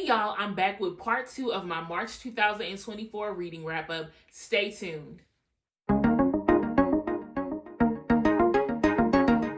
Hey y'all, I'm back with part 2 of my March 2024 reading wrap up. Stay tuned.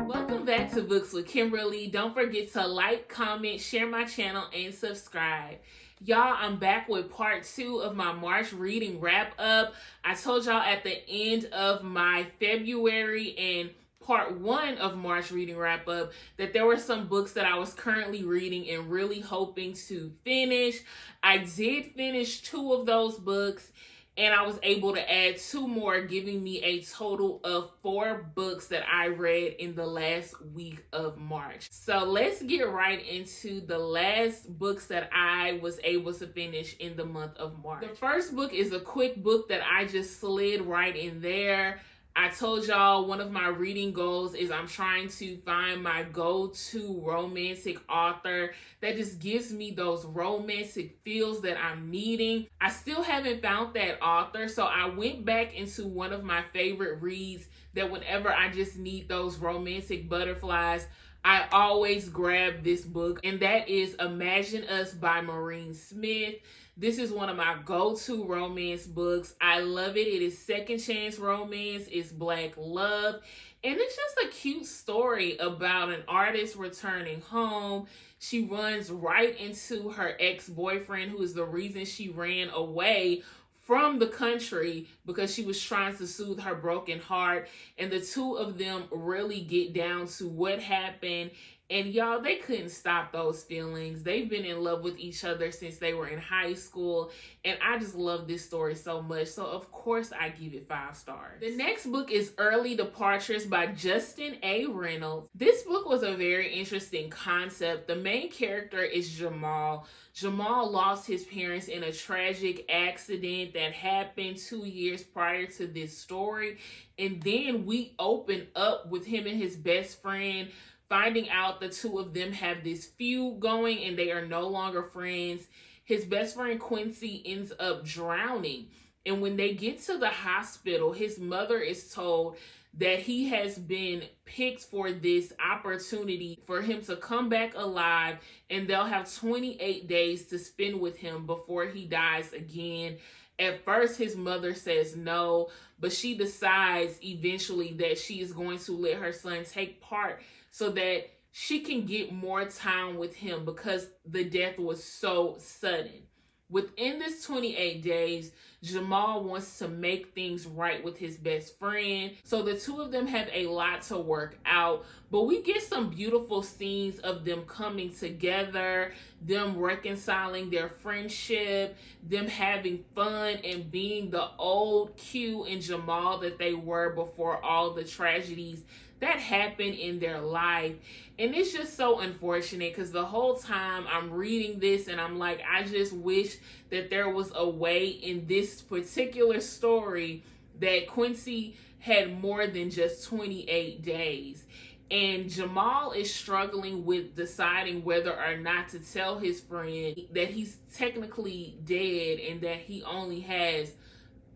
Welcome back to Books with Kimberly. Don't forget to like, comment, share my channel, and subscribe. Y'all, I'm back with part 2 of my March reading wrap up. I told y'all at the end of my February and part 1 of March reading wrap up that there were some books that I was currently reading and really hoping to finish. I did finish 2 of those books, and I was able to add 2 more, giving me a total of 4 books that I read in the last week of March. So let's get right into the last books that I was able to finish in the month of March. The first book is a quick book that I just slid right in there. I told y'all one of my reading goals is I'm trying to find my go-to romantic author that just gives me those romantic feels that I'm needing. I still haven't found that author, so I went back into one of my favorite reads that whenever I just need those romantic butterflies, I always grab this book, and that is Imagine Us by Maureen Smith. This is one of my go-to romance books. I love it. It is second chance romance. It's Black love. And it's just a cute story about an artist returning home. She runs right into her ex-boyfriend, who is the reason she ran away from the country because she was trying to soothe her broken heart. And the two of them really get down to what happened. And y'all, they couldn't stop those feelings. They've been in love with each other since they were in high school. And I just love this story so much. So of course I give it 5 stars. The next book is Early Departures by Justin A. Reynolds. This book was a very interesting concept. The main character is Jamal. Jamal lost his parents in a tragic accident that happened 2 years prior to this story. And then we open up with him and his best friend finding out the two of them have this feud going and they are no longer friends. His best friend Quincy ends up drowning. And when they get to the hospital, his mother is told that he has been picked for this opportunity for him to come back alive, and they'll have 28 days to spend with him before he dies again. At first, his mother says no, but she decides eventually that she is going to let her son take part so that she can get more time with him because the death was so sudden. Within this 28 days, Jamal wants to make things right with his best friend. So the two of them have a lot to work out, but we get some beautiful scenes of them coming together, them reconciling their friendship, them having fun and being the old Q and Jamal that they were before all the tragedies that happened in their life. And it's just so unfortunate because the whole time I'm reading this and I'm like, I just wish that there was a way in this particular story that Quincy had more than just 28 days. And Jamal is struggling with deciding whether or not to tell his friend that he's technically dead and that he only has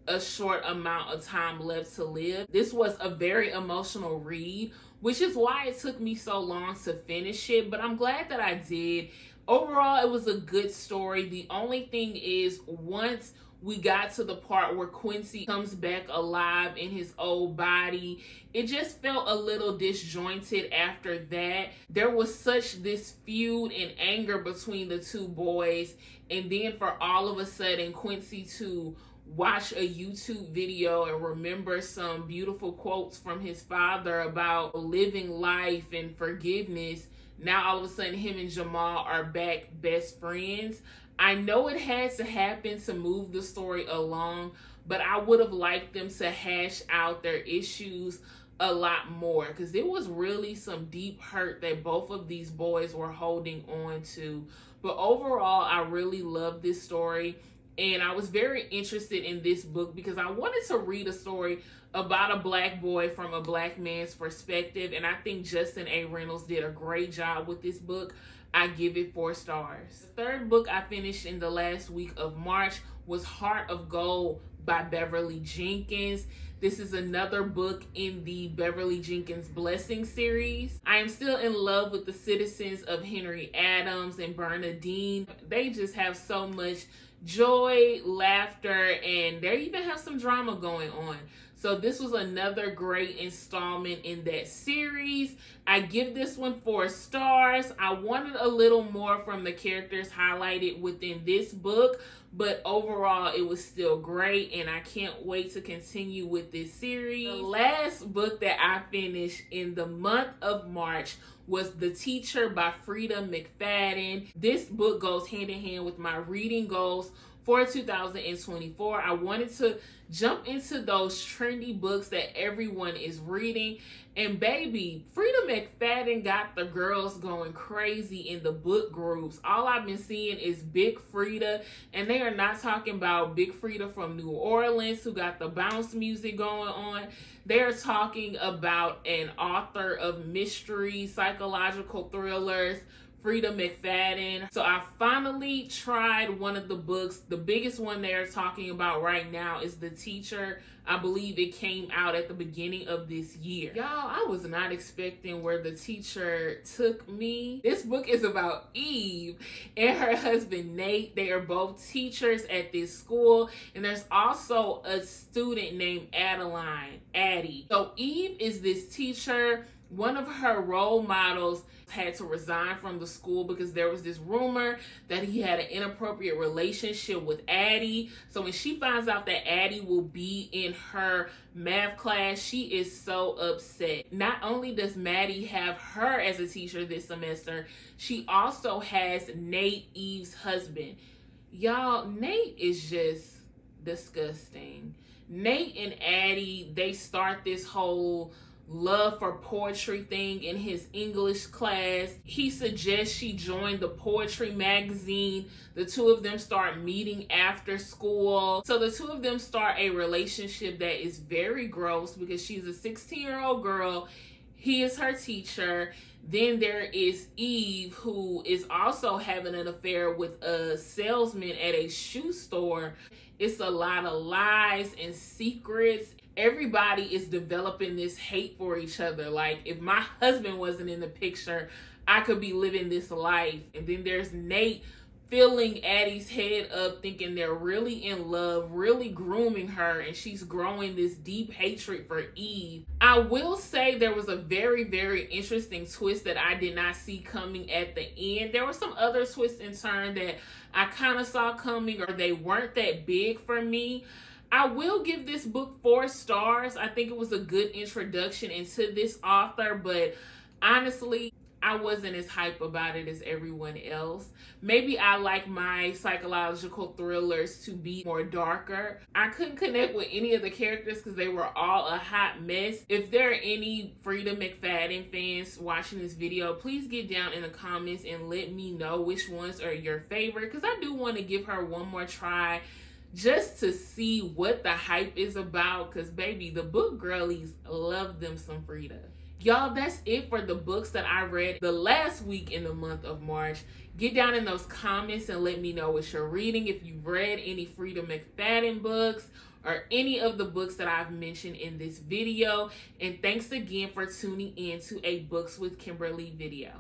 a short amount of time left to live. This was a very emotional read, which is why it took me so long to finish it, but I'm glad that I did. Overall, it was a good story. The only thing is, once we got to the part where Quincy comes back alive in his old body, it just felt a little disjointed after that. There was such this feud and anger between the two boys, and then for all of a sudden Quincy to watch a YouTube video and remember some beautiful quotes from his father about living life and forgiveness. Now all of a sudden him and Jamal are back best friends. I know it had to happen to move the story along, but I would have liked them to hash out their issues a lot more because there was really some deep hurt that both of these boys were holding on to. But overall, I really love this story. And I was very interested in this book because I wanted to read a story about a Black boy from a Black man's perspective. And I think Justin A. Reynolds did a great job with this book. I give it 4 stars. The third book I finished in the last week of March was Heart of Gold by Beverly Jenkins. This is another book in the Beverly Jenkins Blessing series. I am still in love with the citizens of Henry Adams and Bernadine. They just have so much joy, laughter, and they even have some drama going on. So this was another great installment in that series. I give this one 4 stars. I wanted a little more from the characters highlighted within this book, but overall it was still great, and I can't wait to continue with this series. The last book that I finished in the month of March was The Teacher by Freida McFadden. This book goes hand in hand with my reading goals for 2024. I wanted to jump into those trendy books that everyone is reading. And baby, Freida McFadden got the girls going crazy in the book groups. All I've been seeing is Big Freida, and they are not talking about Big Freida from New Orleans who got the bounce music going on. They're talking about an author of mystery, psychological thrillers, Freida McFadden. So I finally tried one of the books. The biggest one they're talking about right now is The Teacher. I believe it came out at the beginning of this year. Y'all, I was not expecting where The Teacher took me. This book is about Eve and her husband Nate. They are both teachers at this school, and there's also a student named Addie. So Eve is this teacher. One of her role models had to resign from the school because there was this rumor that he had an inappropriate relationship with Addie. So when she finds out that Addie will be in her math class, she is so upset. Not only does Maddie have her as a teacher this semester, she also has Nate, Eve's husband. Y'all, Nate is just disgusting. Nate and Addie, they start this whole love for poetry thing in his English class. He suggests she join the poetry magazine. The two of them start meeting after school. So the two of them start a relationship that is very gross because she's a 16-year-old girl. He is her teacher. Then there is Eve, who is also having an affair with a salesman at a shoe store. It's a lot of lies and secrets. Everybody is developing this hate for each other. Like, if my husband wasn't in the picture, I could be living this life. And then there's Nate filling Addie's head up, thinking they're really in love, really grooming her, and she's growing this deep hatred for Eve. I will say there was a very, very interesting twist that I did not see coming at the end. There were some other twists and turns that I kind of saw coming, or they weren't that big for me. I will give this book 4 stars. I think it was a good introduction into this author, but honestly, I wasn't as hype about it as everyone else. Maybe I like my psychological thrillers to be more darker. I couldn't connect with any of the characters because they were all a hot mess. If there are any Freida McFadden fans watching this video, please get down in the comments and let me know which ones are your favorite, because I do want to give her one more try just to see what the hype is about, because baby, the book girlies love them some Freida. Y'all, that's it for the books that I read the last week in the month of March. Get down in those comments and let me know what you're reading, if you've read any Freida McFadden books or any of the books that I've mentioned in this video. And thanks again for tuning in to a Books with Kimberly video.